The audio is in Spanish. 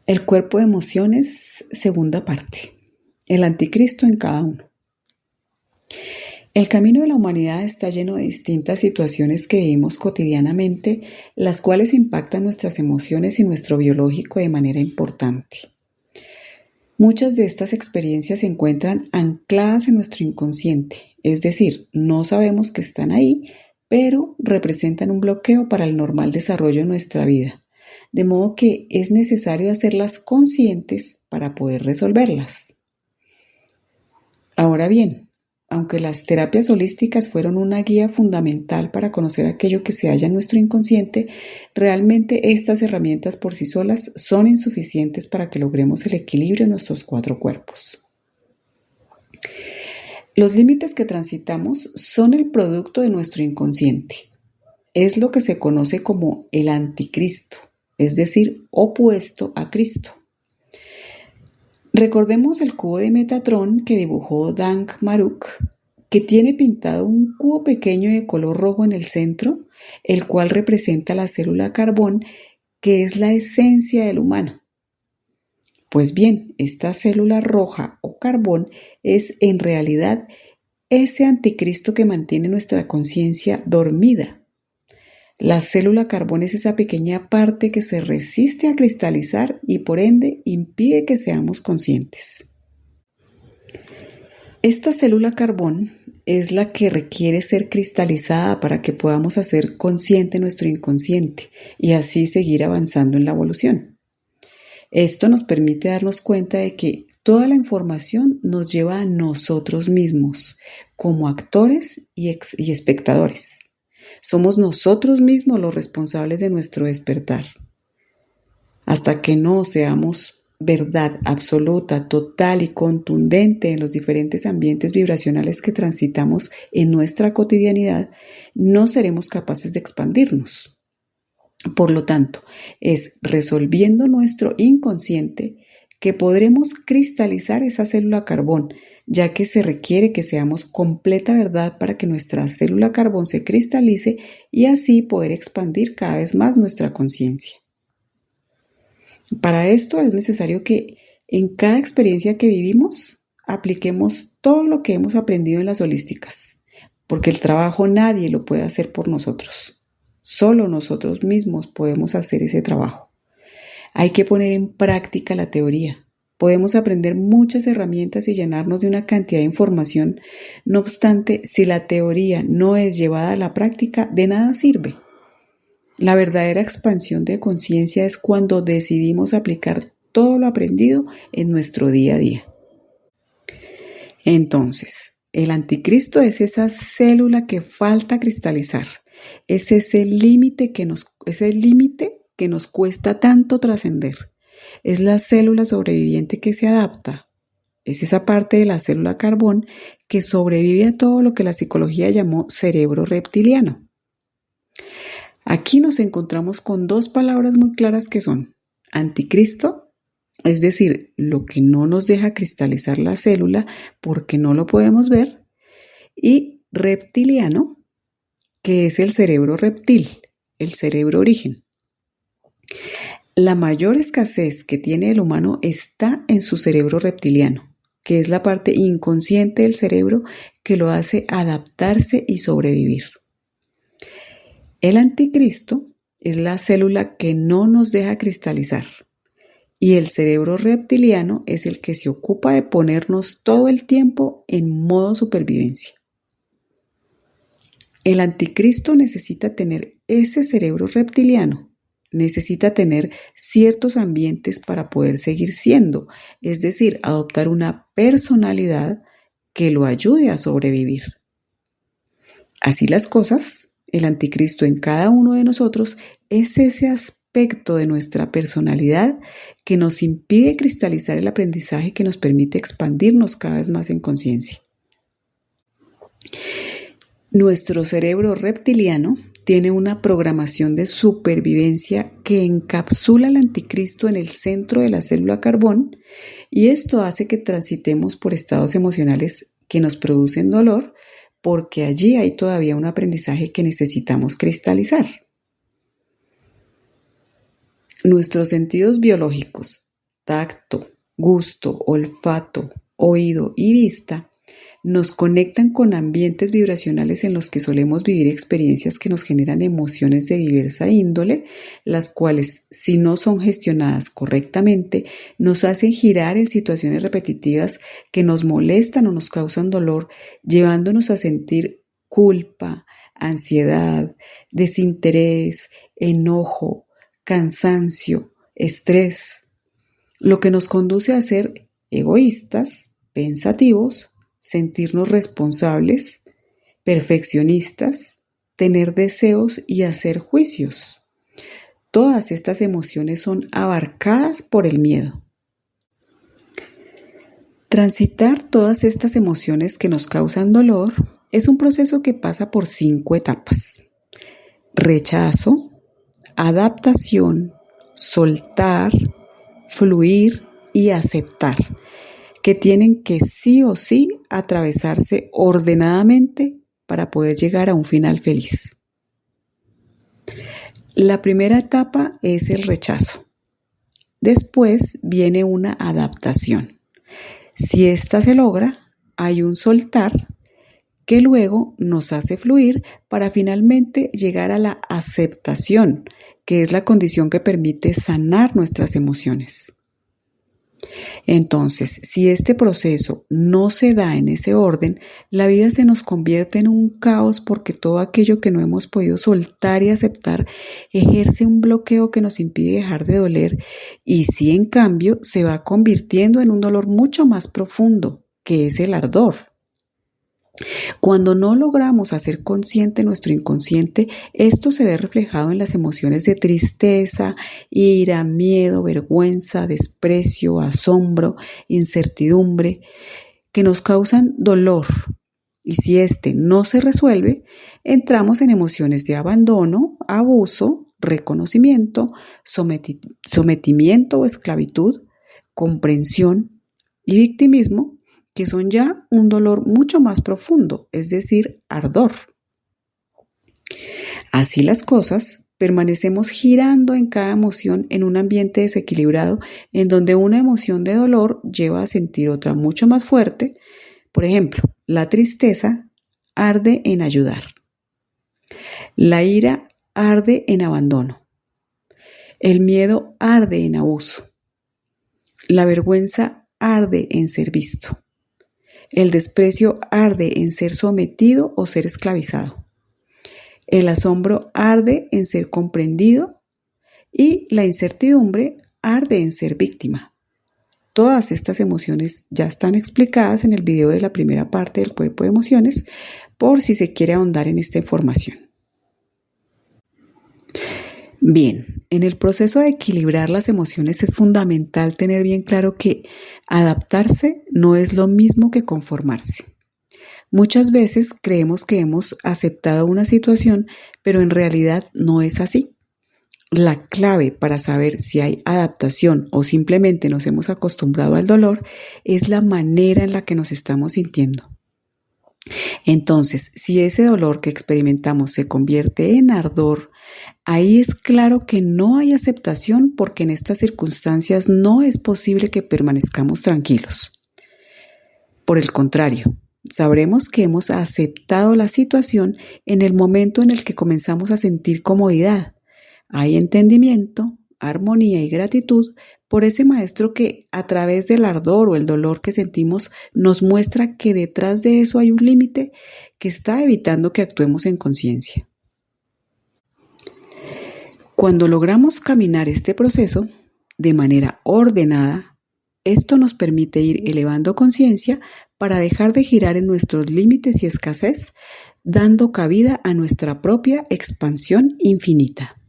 El cuerpo de emociones, segunda parte. El anticristo en cada uno. El camino de la humanidad está lleno de distintas situaciones que vivimos cotidianamente, las cuales impactan nuestras emociones y nuestro biológico de manera importante. Muchas de estas experiencias se encuentran ancladas en nuestro inconsciente, es decir, no sabemos que están ahí, pero representan un bloqueo para el normal desarrollo de nuestra vida. De modo que es necesario hacerlas conscientes para poder resolverlas. Ahora bien, aunque las terapias holísticas fueron una guía fundamental para conocer aquello que se halla en nuestro inconsciente, realmente estas herramientas por sí solas son insuficientes para que logremos el equilibrio en nuestros 4 cuerpos. Los límites que transitamos son el producto de nuestro inconsciente. Es lo que se conoce como el anticristo, es decir, opuesto a Cristo. Recordemos el cubo de Metatron que dibujó Dank Maruk, que tiene pintado un cubo pequeño de color rojo en el centro, el cual representa la célula carbón, que es la esencia del humano. Pues bien, esta célula roja o carbón es en realidad ese anticristo que mantiene nuestra conciencia dormida. La célula carbón es esa pequeña parte que se resiste a cristalizar y por ende impide que seamos conscientes. Esta célula carbón es la que requiere ser cristalizada para que podamos hacer consciente nuestro inconsciente y así seguir avanzando en la evolución. Esto nos permite darnos cuenta de que toda la información nos lleva a nosotros mismos como actores y espectadores. Somos nosotros mismos los responsables de nuestro despertar. Hasta que no seamos verdad absoluta, total y contundente en los diferentes ambientes vibracionales que transitamos en nuestra cotidianidad, no seremos capaces de expandirnos. Por lo tanto, es resolviendo nuestro inconsciente que podremos cristalizar esa célula carbón, ya que se requiere que seamos completa verdad para que nuestra célula carbón se cristalice y así poder expandir cada vez más nuestra conciencia. Para esto es necesario que en cada experiencia que vivimos apliquemos todo lo que hemos aprendido en las holísticas, porque el trabajo nadie lo puede hacer por nosotros. Solo nosotros mismos podemos hacer ese trabajo. Hay que poner en práctica la teoría. Podemos aprender muchas herramientas y llenarnos de una cantidad de información. No obstante, si la teoría no es llevada a la práctica, de nada sirve. La verdadera expansión de conciencia es cuando decidimos aplicar todo lo aprendido en nuestro día a día. Entonces, el anticristo es esa célula que falta cristalizar. Es ese límite que nos cuesta tanto trascender. Es la célula sobreviviente que se adapta. Es esa parte de la célula carbón que sobrevive a todo lo que la psicología llamó cerebro reptiliano. Aquí nos encontramos con 2 palabras muy claras que son anticristo, es decir, lo que no nos deja cristalizar la célula porque no lo podemos ver, y reptiliano, que es el cerebro reptil, el cerebro origen. La mayor escasez que tiene el humano está en su cerebro reptiliano, que es la parte inconsciente del cerebro que lo hace adaptarse y sobrevivir. El anticristo es la célula que no nos deja cristalizar y el cerebro reptiliano es el que se ocupa de ponernos todo el tiempo en modo supervivencia. El anticristo necesita tener ese cerebro reptiliano. Necesita tener ciertos ambientes para poder seguir siendo, es decir, adoptar una personalidad que lo ayude a sobrevivir. Así las cosas, el anticristo en cada uno de nosotros es ese aspecto de nuestra personalidad que nos impide cristalizar el aprendizaje que nos permite expandirnos cada vez más en conciencia. Nuestro cerebro reptiliano tiene una programación de supervivencia que encapsula al anticristo en el centro de la célula carbón y esto hace que transitemos por estados emocionales que nos producen dolor porque allí hay todavía un aprendizaje que necesitamos cristalizar. Nuestros sentidos biológicos, tacto, gusto, olfato, oído y vista nos conectan con ambientes vibracionales en los que solemos vivir experiencias que nos generan emociones de diversa índole, las cuales, si no son gestionadas correctamente, nos hacen girar en situaciones repetitivas que nos molestan o nos causan dolor, llevándonos a sentir culpa, ansiedad, desinterés, enojo, cansancio, estrés, lo que nos conduce a ser egoístas, pensativos, sentirnos responsables, perfeccionistas, tener deseos y hacer juicios. Todas estas emociones son abarcadas por el miedo. Transitar todas estas emociones que nos causan dolor es un proceso que pasa por 5 etapas: rechazo, adaptación, soltar, fluir y aceptar, que tienen que sí o sí atravesarse ordenadamente para poder llegar a un final feliz. La primera etapa es el rechazo. Después viene una adaptación. Si esta se logra, hay un soltar que luego nos hace fluir para finalmente llegar a la aceptación, que es la condición que permite sanar nuestras emociones. Entonces, si este proceso no se da en ese orden, la vida se nos convierte en un caos porque todo aquello que no hemos podido soltar y aceptar ejerce un bloqueo que nos impide dejar de doler y si en cambio se va convirtiendo en un dolor mucho más profundo, que es el ardor. Cuando no logramos hacer consciente nuestro inconsciente, esto se ve reflejado en las emociones de tristeza, ira, miedo, vergüenza, desprecio, asombro, incertidumbre, que nos causan dolor. Y si este no se resuelve, entramos en emociones de abandono, abuso, reconocimiento, sometimiento o esclavitud, comprensión y victimismo, que son ya un dolor mucho más profundo, es decir, ardor. Así las cosas, permanecemos girando en cada emoción en un ambiente desequilibrado en donde una emoción de dolor lleva a sentir otra mucho más fuerte. Por ejemplo, la tristeza arde en ayudar. La ira arde en abandono. El miedo arde en abuso. La vergüenza arde en ser visto. El desprecio arde en ser sometido o ser esclavizado. El asombro arde en ser comprendido y la incertidumbre arde en ser víctima. Todas estas emociones ya están explicadas en el video de la primera parte del cuerpo de emociones, por si se quiere ahondar en esta información. Bien, en el proceso de equilibrar las emociones es fundamental tener bien claro que adaptarse no es lo mismo que conformarse. Muchas veces creemos que hemos aceptado una situación, pero en realidad no es así. La clave para saber si hay adaptación o simplemente nos hemos acostumbrado al dolor es la manera en la que nos estamos sintiendo. Entonces, si ese dolor que experimentamos se convierte en ardor, ahí es claro que no hay aceptación porque en estas circunstancias no es posible que permanezcamos tranquilos. Por el contrario, sabremos que hemos aceptado la situación en el momento en el que comenzamos a sentir comodidad. Hay entendimiento, armonía y gratitud por ese maestro que a través del ardor o el dolor que sentimos nos muestra que detrás de eso hay un límite que está evitando que actuemos en conciencia. Cuando logramos caminar este proceso de manera ordenada, esto nos permite ir elevando conciencia para dejar de girar en nuestros límites y escasez, dando cabida a nuestra propia expansión infinita.